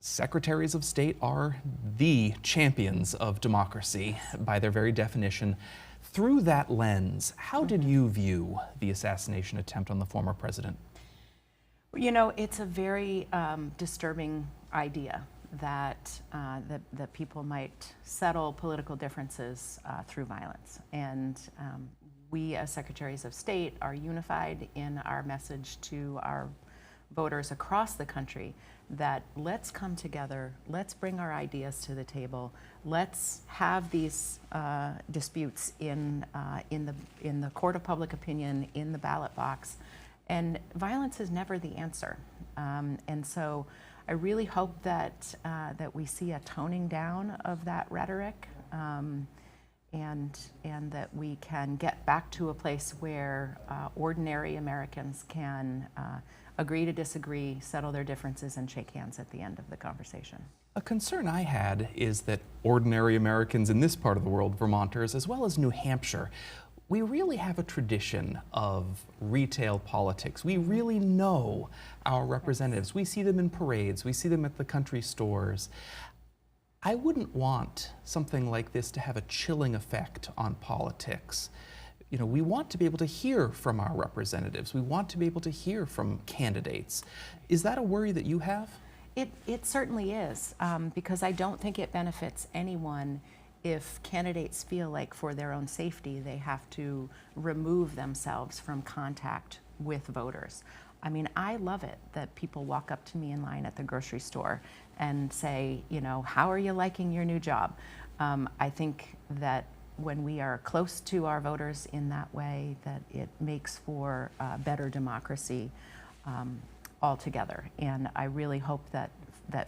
Secretaries of state are the champions of democracy by their very definition. Through that lens, how did you view the assassination attempt on the former president? You know, it's a very disturbing idea that, that people might settle political differences through violence. And we as Secretaries of State are unified in our message to our voters across the country that let's come together, let's bring our ideas to the table, let's have these disputes in the court of public opinion, in the ballot box. And violence is never the answer. And so I really hope that, that we see a toning down of that rhetoric, and that we can get back to a place where ordinary Americans can agree to disagree, settle their differences, and shake hands at the end of the conversation. A concern I had is that ordinary Americans in this part of the world, Vermonters, as well as New Hampshire, we really have a tradition of retail politics. We really know our representatives. We see them in parades. We see them at the country stores. I wouldn't want something like this to have a chilling effect on politics. You know, we want to be able to hear from our representatives. We want to be able to hear from candidates. Is that a worry that you have? It certainly is, because I don't think it benefits anyone if candidates feel like for their own safety they have to remove themselves from contact with voters. I mean, I love it that people walk up to me in line at the grocery store and say, you know, how are you liking your new job? I think that when we are close to our voters in that way, that it makes for better democracy altogether. And I really hope that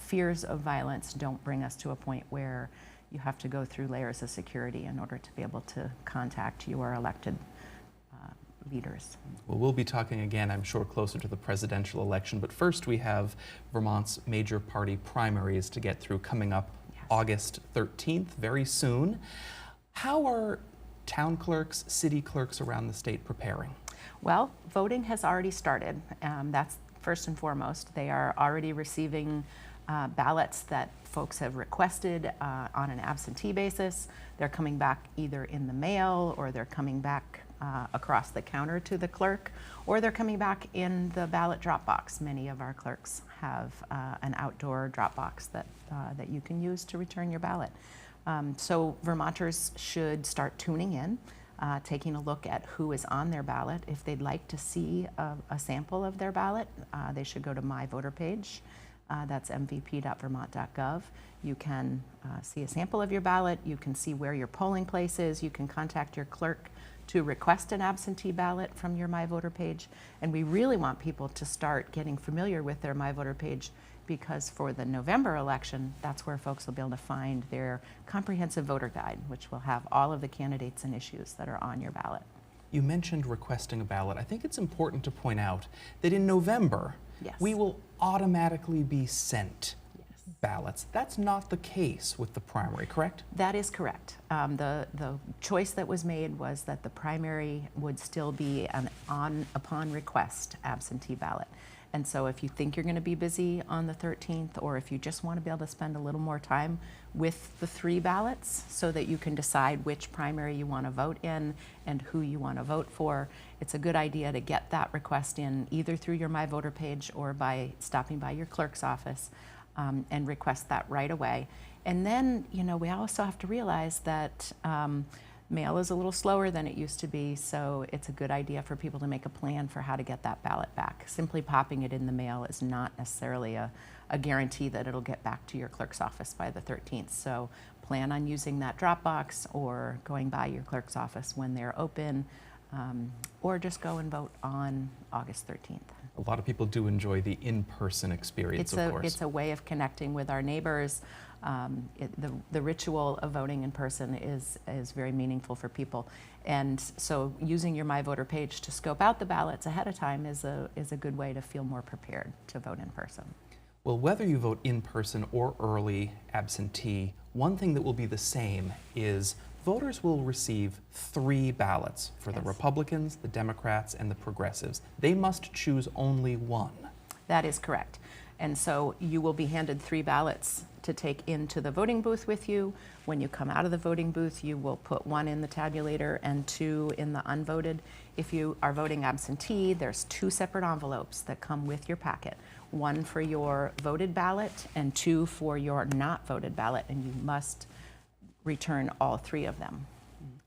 fears of violence don't bring us to a point where you have to go through layers of security in order to be able to contact your elected leaders. Well, we'll be talking again, I'm sure, closer to the presidential election, but first we have Vermont's major party primaries to get through coming up. Yes. August 13th, very soon. How are town clerks, city clerks around the state preparing? Well, voting has already started. That's first and foremost. They are already receiving ballots that folks have requested on an absentee basis. They're coming back either in the mail, or they're coming back across the counter to the clerk, or they're coming back in the ballot drop box. Many of our clerks have an outdoor drop box that you can use to return your ballot. So Vermonters should start tuning in, taking a look at who is on their ballot. If they'd like to see a sample of their ballot, they should go to My Voter Page. That's mvp.vermont.gov. You can see a sample of your ballot. You can see where your polling place is. You can contact your clerk to request an absentee ballot from your My Voter Page. And we really want people to start getting familiar with their My Voter Page, because for the November election, that's where folks will be able to find their comprehensive voter guide, which will have all of the candidates and issues that are on your ballot. You mentioned requesting a ballot. I think it's important to point out that in November, yes, we will automatically be sent ballots. That's not the case with the primary, correct? That is correct. The choice that was made was that the primary would still be an upon request absentee ballot. And so if you think you're going to be busy on the 13th, or if you just want to be able to spend a little more time with the 3 ballots so that you can decide which primary you want to vote in and who you want to vote for, it's a good idea to get that request in either through your My Voter Page or by stopping by your clerk's office and request that right away. And then, you know, we also have to realize that mail is a little slower than it used to be, so it's a good idea for people to make a plan for how to get that ballot back. Simply popping it in the mail is not necessarily a guarantee that it'll get back to your clerk's office by the 13th. So plan on using that drop box, or going by your clerk's office when they're open, or just go and vote on August 13th. A lot of people do enjoy the in-person experience, of course. It's a way of connecting with our neighbors. The ritual of voting in person is very meaningful for people. And so using your My Voter Page to scope out the ballots ahead of time is a good way to feel more prepared to vote in person. Well, whether you vote in person or early absentee, one thing that will be the same is voters will receive 3 ballots for the Republicans, the Democrats, and the Progressives. They must choose only one. That is correct. And so you will be handed 3 ballots to take into the voting booth with you. When you come out of the voting booth, you will put 1 in the tabulator and 2 in the unvoted. If you are voting absentee, there's 2 separate envelopes that come with your packet. 1 for your voted ballot and 2 for your not voted ballot, and you must return all 3 of them.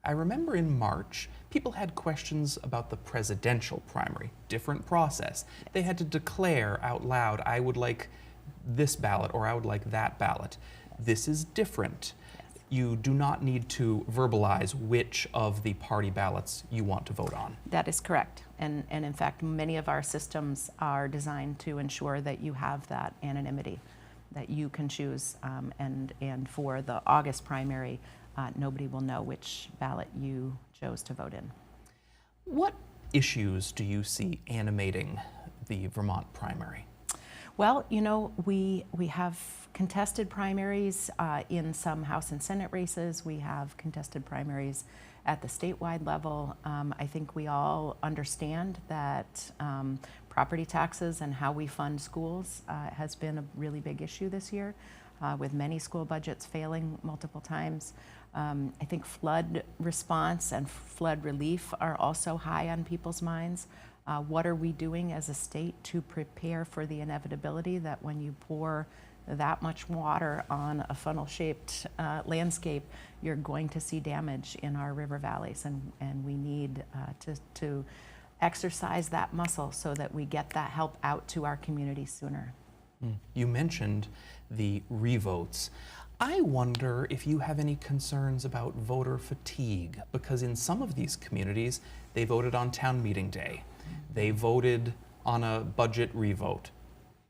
I remember in March, people had questions about the presidential primary. Different process. They had to declare out loud, I would like this ballot or I would like that ballot. This is different. You do not need to verbalize which of the party ballots you want to vote on. That is correct. And in fact, many of our systems are designed to ensure that you have that anonymity, that you can choose. And for the August primary, nobody will know which ballot you chose to vote in. What issues do you see animating the Vermont primary? Well, you know, we have contested primaries in some House and Senate races. We have contested primaries at the statewide level. I think we all understand that property taxes and how we fund schools has been a really big issue this year, with many school budgets failing multiple times. I think flood response and flood relief are also high on people's minds. What are we doing as a state to prepare for the inevitability that when you pour that much water on a funnel-shaped landscape, you're going to see damage in our river valleys, and we need to exercise that muscle so that we get that help out to our communities sooner. You mentioned the revotes. I wonder if you have any concerns about voter fatigue, because in some of these communities, they voted on town meeting day. They voted on a budget revote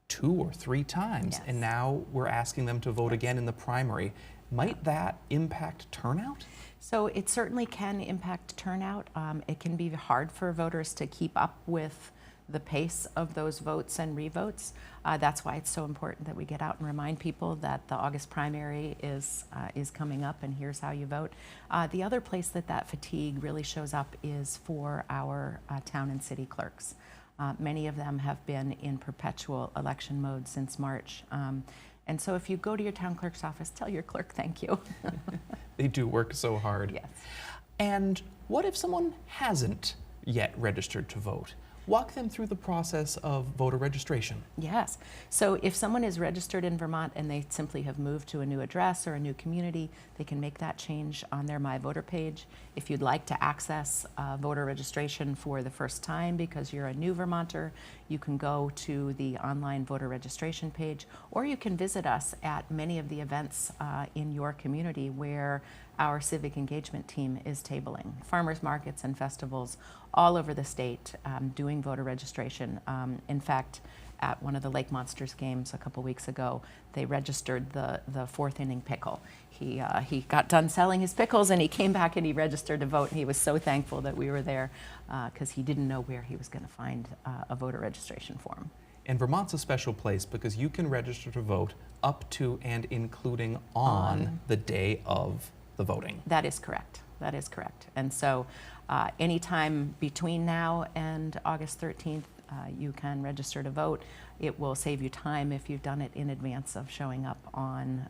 2 or 3 times, Yes. and now we're asking them to vote again in the primary. Might that impact turnout? So it certainly can impact turnout. It can be hard for voters to keep up with the pace of those votes and revotes. That's why it's so important that we get out and remind people that the August primary is coming up, and here's how you vote. The other place that fatigue really shows up is for our town and city clerks. Many of them have been in perpetual election mode since March. And so if you go to your town clerk's office, tell your clerk thank you. They do work so hard. Yes. And what if someone hasn't yet registered to vote? Walk them through the process of voter registration. Yes. So if someone is registered in Vermont and they simply have moved to a new address or a new community, they can make that change on their My Voter page. If you'd like to access voter registration for the first time because you're a new Vermonter, you can go to the online voter registration page, or you can visit us at many of the events in your community where our civic engagement team is tabling. Farmers markets and festivals all over the state doing voter registration. In fact, at one of the Lake Monsters games a couple weeks ago, they registered the 4th inning pickle. He got done selling his pickles and he came back and he registered to vote, and he was so thankful that we were there because he didn't know where he was going to find a voter registration form. And Vermont's a special place because you can register to vote up to and including on the day of the voting. That is correct. That is correct. And so anytime between now and August 13th, you can register to vote. It will save you time if you've done it in advance of showing up on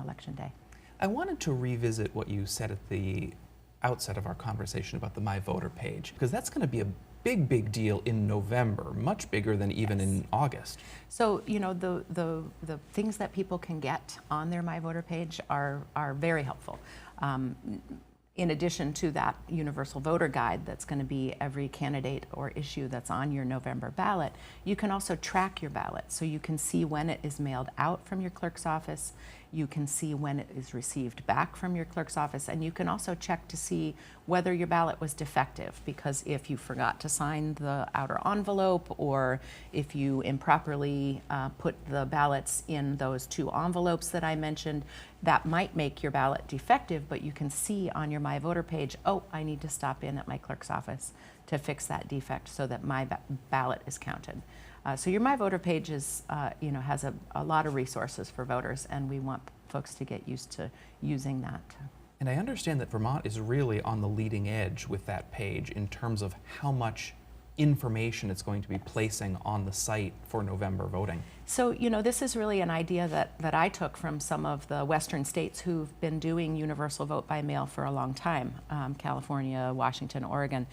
Election Day. I wanted to revisit what you said at the outset of our conversation about the My Voter page, because that's going to be a big deal in November, much bigger than even Yes. in August. So, you know, the things that people can get on their My Voter page are very helpful. In addition to that universal voter guide that's going to be every candidate or issue that's on your November ballot, you can also track your ballot. So you can see when it is mailed out from your clerk's office, you can see when it is received back from your clerk's office, and you can also check to see whether your ballot was defective, because if you forgot to sign the outer envelope, or if you improperly put the ballots in those 2 envelopes that I mentioned, that might make your ballot defective, but you can see on your My Voter page, oh, I need to stop in at my clerk's office to fix that defect so that my ballot is counted. So your My Voter page is, has a lot of resources for voters, and we want folks to get used to using that. And I understand that Vermont is really on the leading edge with that page in terms of how much information it's going to be placing on the site for November voting? So, this is really an idea that I took from some of the Western states who've been doing universal vote by mail for a long time, California, Washington, Oregon,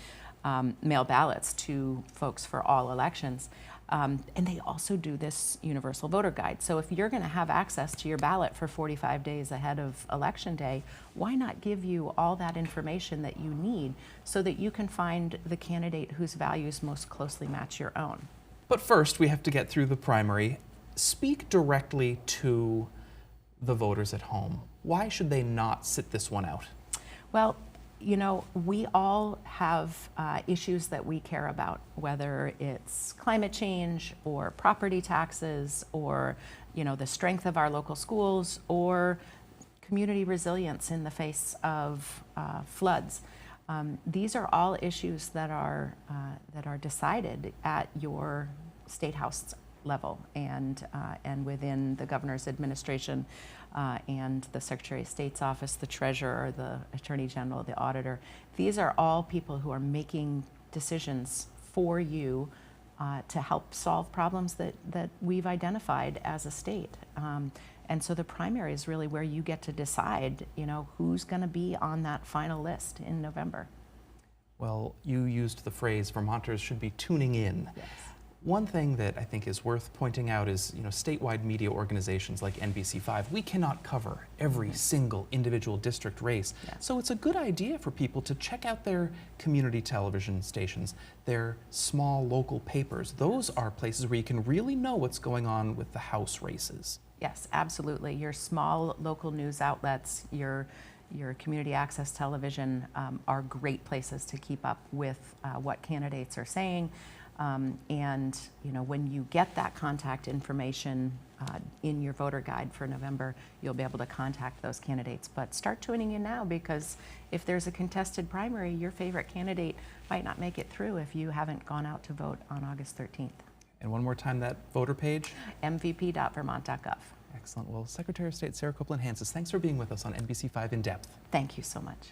mail ballots to folks for all elections. And they also do this universal voter guide. So if you're going to have access to your ballot for 45 days ahead of Election Day, why not give you all that information that you need so that you can find the candidate whose values most closely match your own? But first, we have to get through the primary. Speak directly to the voters at home. Why should they not sit this one out? Well, we all have issues that we care about, whether it's climate change or property taxes or, the strength of our local schools or community resilience in the face of floods. These are all issues that are decided at your state house level and within the governor's administration and the Secretary of State's office, the treasurer, the attorney general, the auditor. These are all people who are making decisions for you to help solve problems that we've identified as a state. And so the primary is really where you get to decide, who's going to be on that final list in November. Well, you used the phrase Vermonters should be tuning in. Yes. One thing that I think is worth pointing out is, statewide media organizations like NBC5, we cannot cover every single individual district race. Yeah. So it's a good idea for people to check out their community television stations, their small local papers. Those are places where you can really know what's going on with the House races. Yes, absolutely. Your small local news outlets, your community access television are great places to keep up with what candidates are saying. And when you get that contact information in your voter guide for November, you'll be able to contact those candidates. But start tuning in now, because if there's a contested primary, your favorite candidate might not make it through if you haven't gone out to vote on August 13th. And one more time, that voter page? mvp.vermont.gov. Excellent. Well, Secretary of State Sarah Copeland-Hanses, thanks for being with us on NBC5 In Depth. Thank you so much.